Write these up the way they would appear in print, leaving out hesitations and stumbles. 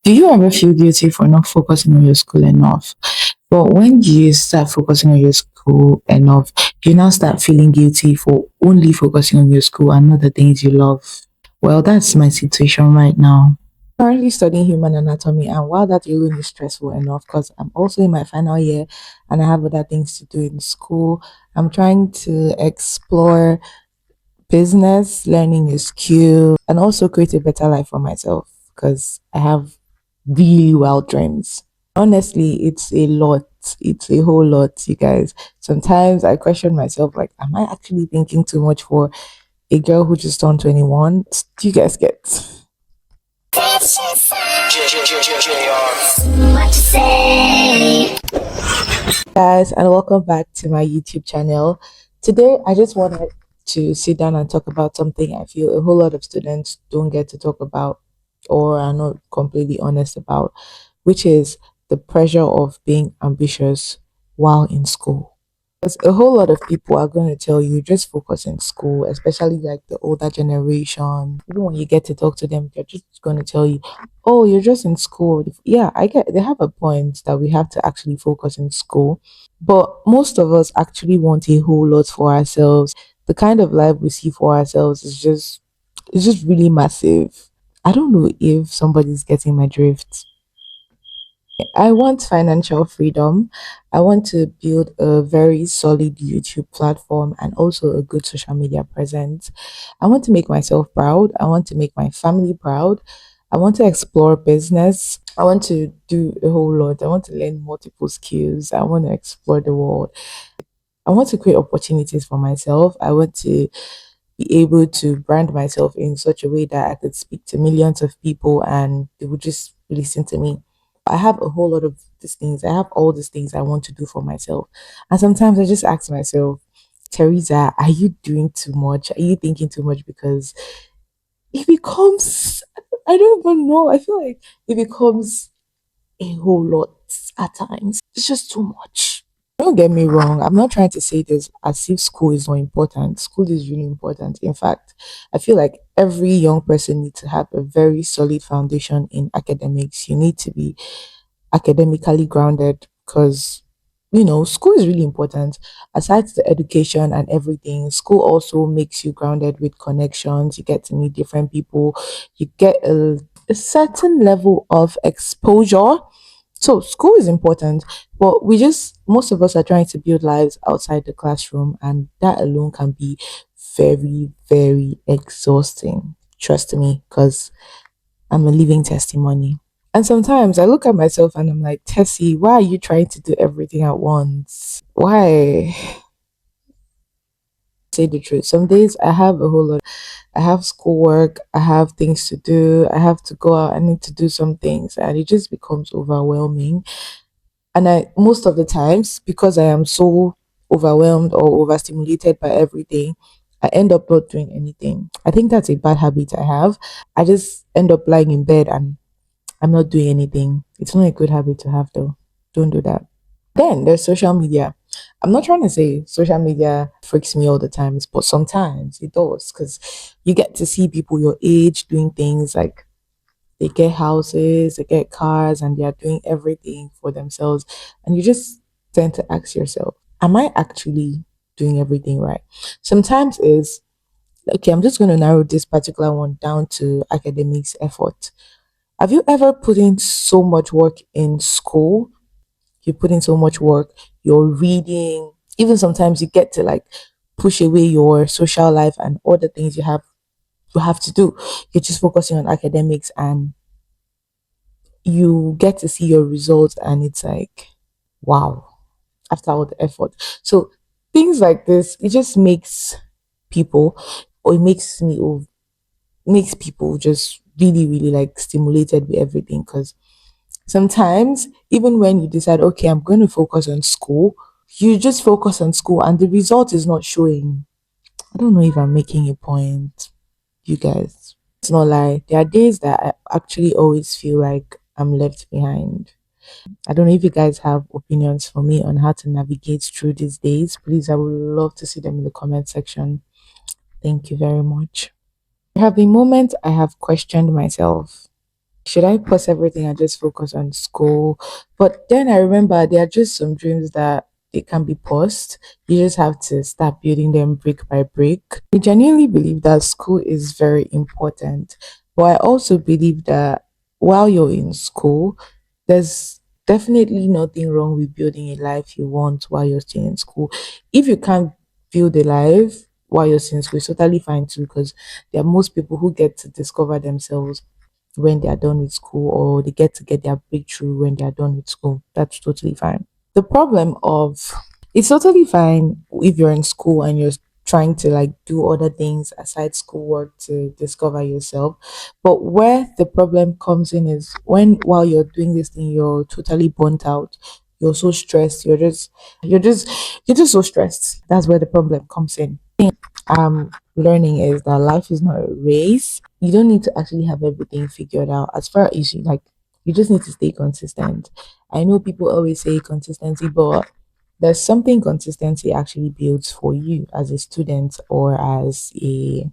Do you ever feel guilty for not focusing on your school enough? But when you start focusing on your school enough, you now start feeling guilty for only focusing on your school and not the things you love. Well, that's my situation right now. Currently studying human anatomy, and while that alone is stressful enough, because I'm also in my final year and I have other things to do in school, I'm trying to explore business, learning a skill, and also create a better life for myself because I have really wild dreams. Honestly, it's a lot. It's a whole lot, you guys. Sometimes I question myself, like, am I actually thinking too much for a girl who just turned 21? Do you guys get? Guys, and welcome back to my YouTube channel. Today, I just wanted to sit down and talk about something I feel a whole lot of students don't get to talk about or are not completely honest about, which is the pressure of being ambitious while in school. Because a whole lot of people are going to tell you just focus in school, especially like the older generation. Even when you get to talk to them, they're just going to tell you, oh, you're just in school. Yeah, I get they have a point that we have to actually focus in school, but most of us actually want a whole lot for ourselves. The kind of life we see for ourselves is just it's just really massive. I don't know if somebody's getting my drift. I want financial freedom. I want to build a very solid YouTube platform and also a good social media presence. I want to make myself proud. I want to make my family proud. I want to explore business. I want to do a whole lot. I want to learn multiple skills. I want to explore the world. I want to create opportunities for myself. I want to be able to brand myself in such a way that I could speak to millions of people and they would just listen to me. I have a whole lot of these things. I have all these things I want to do for myself. And sometimes I just ask myself, Teresa, are you doing too much? Are you thinking too much? Because it becomes, I don't even know. I feel like it becomes a whole lot at times. It's just too much. Don't get me wrong. I'm not trying to say this as if school is not important. School is really important. In fact, I feel like every young person needs to have a very solid foundation in academics. You need to be academically grounded because school is really important. Aside the education and everything, school also makes you grounded with connections. You get to meet different people. You get a certain level of exposure. So school is important, but we just most of us are trying to build lives outside the classroom, and that alone can be very, very exhausting. Trust me, because I'm a living testimony. And sometimes I look at myself and I'm like, Tessie, why are you trying to do everything at once? Why? Say the truth. Some days I have a whole lot. I have schoolwork, I have things to do, I have to go out, I need to do some things, and it just becomes overwhelming. And I most of the times, because I am so overwhelmed or overstimulated by everything, I end up not doing anything. I think that's a bad habit I have. I just end up lying in bed and I'm not doing anything. It's not a good habit to have though. Don't do that. Then there's social media. I'm not trying to say social media freaks me all the times, but sometimes it does because you get to see people your age doing things like they get houses, they get cars, and they are doing everything for themselves. And you just tend to ask yourself, am I actually doing everything right? Sometimes is okay, I'm just going to narrow this particular one down to academics effort. Have you ever put in so much work in school? You put in so much work, you're reading, even sometimes you get to like push away your social life and all the things you have to do. You're just focusing on academics and you get to see your results and it's like, wow, after all the effort. So things like this, it just makes people or it makes me or makes people just really, really like stimulated with everything because sometimes, even when you decide, okay, I'm going to focus on school, you just focus on school and the result is not showing. I don't know if I'm making a point, you guys. It's not lie. There are days that I actually always feel like I'm left behind. I don't know if you guys have opinions for me on how to navigate through these days. Please, I would love to see them in the comment section. Thank you very much. There have been moments I have questioned myself. Should I pause everything and just focus on school? But then I remember there are just some dreams that they can be paused. You just have to start building them brick by brick. I genuinely believe that school is very important. But I also believe that while you're in school, there's definitely nothing wrong with building a life you want while you're still in school. If you can't build a life while you're still in school, it's totally fine too, because there are most people who get to discover themselves when they are done with school, or they get their breakthrough when they are done with school. That's totally fine. The problem of it's totally fine if you're in school and you're trying to like do other things aside schoolwork to discover yourself. But where the problem comes in is when while you're doing this thing, you're totally burnt out. You're so stressed. You're just you're just so stressed. That's where the problem comes in. Learning is that life is not a race. You don't need to actually have everything figured out. As far as you like, you just need to stay consistent. I know people always say consistency, but there's something consistency actually builds for you as a student or as a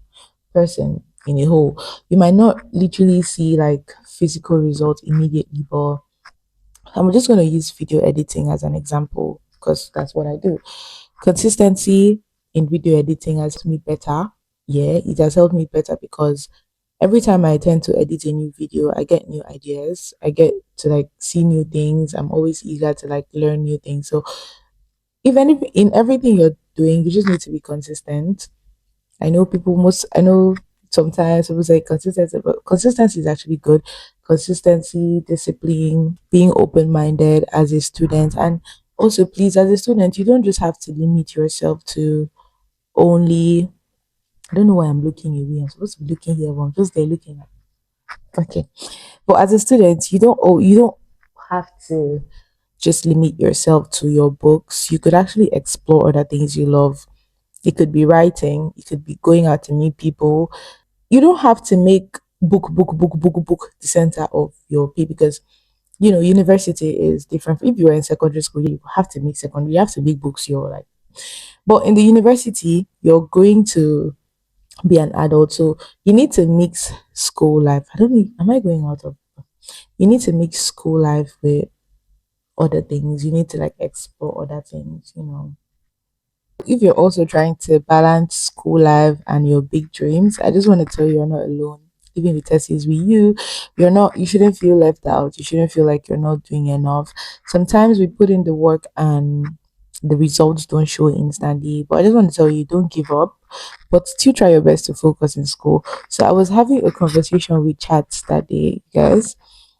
person in a whole. You might not literally see like physical results immediately, but I'm just going to use video editing as an example because that's what I do. Consistency in video editing has made me better. Yeah, it has helped me better because every time I tend to edit a new video, I get new ideas. I get to like see new things. I'm always eager to like learn new things. So even if in everything you're doing, you just need to be consistent. I know sometimes people say consistency, but consistency is actually good. Consistency, discipline, being open minded as a student. And also, please, as a student, you don't just have to limit yourself to only. I don't know why I'm looking away. I'm supposed to be looking here, but I'm just there looking at. Okay. But as a student, you don't have to just limit yourself to your books. You could actually explore other things you love. It could be writing, it could be going out to meet people. You don't have to make book the center of your pay because university is different. If you are in secondary school, you have to make secondary, you have to make books your like. But in the university, you're going to be an adult, so you need to mix school life. I don't need. Am I going out of? You need to mix school life with other things. You need to like explore other things. If you're also trying to balance school life and your big dreams, I just want to tell you you're not alone. Living with Tessie is with you. You shouldn't feel left out. You shouldn't feel like you're not doing enough. Sometimes we put in the work and the results don't show instantly. But I just want to tell you, don't give up, but still try your best to focus in school. So I was having a conversation with chats that day, guys,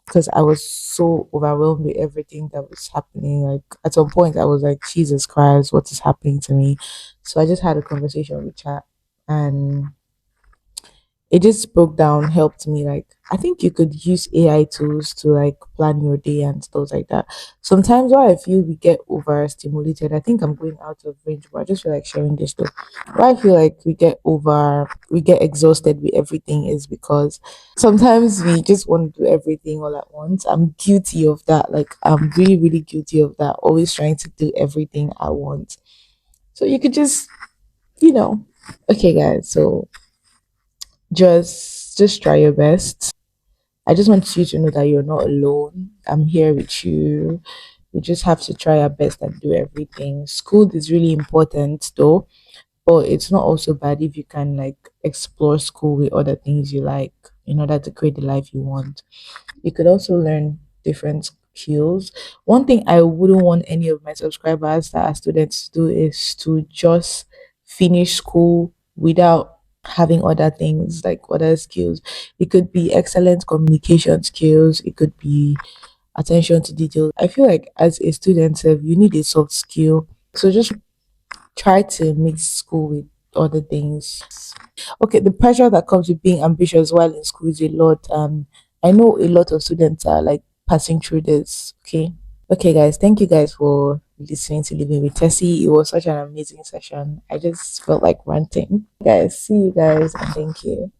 because I was so overwhelmed with everything that was happening. Like at some point, I was like, Jesus Christ, what is happening to me? So I just had a conversation with chat, and it just broke down, helped me. Like I think you could use AI tools to like plan your day and stuff like that. Sometimes why I feel we get overstimulated, I think I'm going out of range, but I just feel like sharing this stuff. Why I feel like we get exhausted with everything is because sometimes we just want to do everything all at once. I'm guilty of that. Like I'm really, really guilty of that. Always trying to do everything at once. So you could just, you know, okay, guys. So just try your best. I just want you to know that you're not alone. I'm here with you. We just have to try our best and do everything. School is really important though, but it's not also bad if you can like explore school with other things you like in order to create the life you want. You could also learn different skills. One thing I wouldn't want any of my subscribers that are students to do is to just finish school without having other things like other skills. It could be excellent communication skills, it could be attention to detail. I feel like as a student, you need a soft skill. So just try to mix school with other things. Okay, the pressure that comes with being ambitious while in school is a lot. I know a lot of students are like passing through this. Okay. Okay, guys, thank you guys for listening to Living with Tessie. It was such an amazing session. I just felt like ranting. Guys, see you guys and thank you.